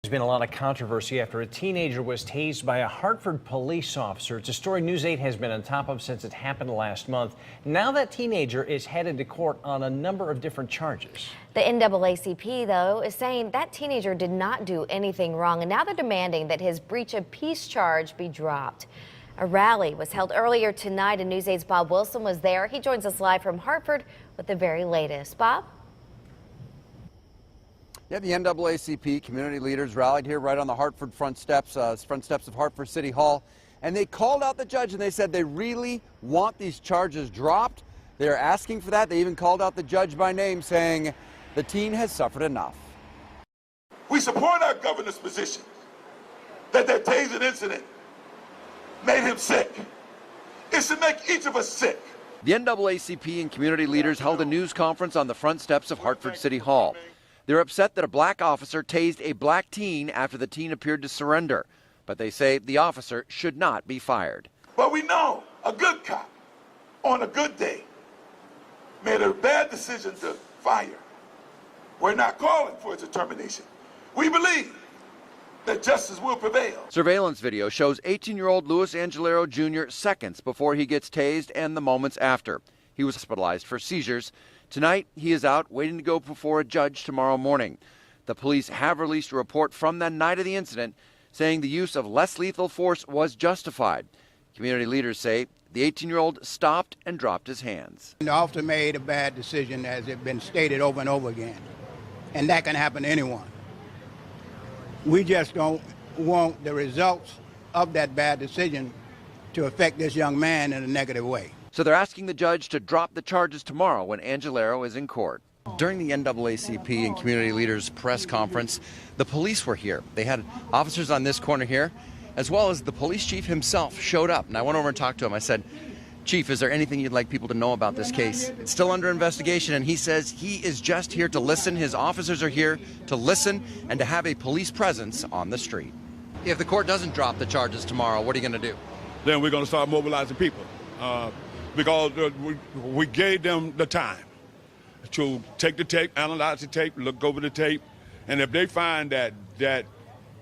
There's been a lot of controversy after a teenager was tased by a Hartford police officer. It's a story News 8 has been on top of since it happened last month. Now that teenager is headed to court on a number of different charges. The NAACP, though, is saying that teenager did not do anything wrong, and now they're demanding that his breach of peace charge be dropped. A rally was held earlier tonight, and News 8's Bob Wilson was there. He joins us live from Hartford with the very latest. Bob? Yeah, the NAACP community leaders rallied here right on the Hartford front steps of Hartford City Hall, and they called out the judge and they said they really want these charges dropped. They're asking for that. They even called out the judge by name, saying the teen has suffered enough. We support our governor's position that tasered incident made him sick. It should make each of us sick. The NAACP and community leaders held a news conference on the front steps of Hartford City Hall. They're upset that a black officer tased a black teen after the teen appeared to surrender, but they say the officer should not be fired. But we know a good cop on a good day made a bad decision to fire. We're not calling for its termination. We believe that justice will prevail. Surveillance video shows 18-year-old Luis Angelero Jr. seconds before he gets tased and the moments after. He was hospitalized for seizures. Tonight, he is out waiting to go before a judge tomorrow morning. The police have released a report from the night of the incident saying the use of less lethal force was justified. Community leaders say the 18-year-old stopped and dropped his hands. The officer made a bad decision, as it's been stated over and over again, and that can happen to anyone. We just don't want the results of that bad decision to affect this young man in a negative way. So they're asking the judge to drop the charges tomorrow when Angelero is in court. During the NAACP and community leaders press conference, the police were here. They had officers on this corner here, as well as the police chief himself showed up. And I went over and talked to him. I said, Chief, is there anything you'd like people to know about this case? It's still under investigation, and he says he is just here to listen. His officers are here to listen and to have a police presence on the street. If the court doesn't drop the charges tomorrow, what are you going to do? Then we're going to start mobilizing people. Because we gave them the time to take the tape, analyze the tape, look over the tape, and if they find that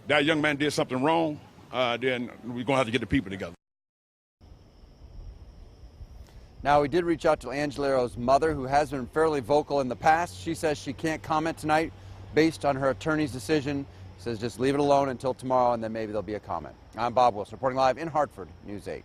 young man did something wrong, then we're going to have to get the people together. Now, we did reach out to Angelero's mother, who has been fairly vocal in the past. She says she can't comment tonight based on her attorney's decision. Says just leave it alone until tomorrow, and then maybe there'll be a comment. I'm Bob Wilson, reporting live in Hartford, News 8.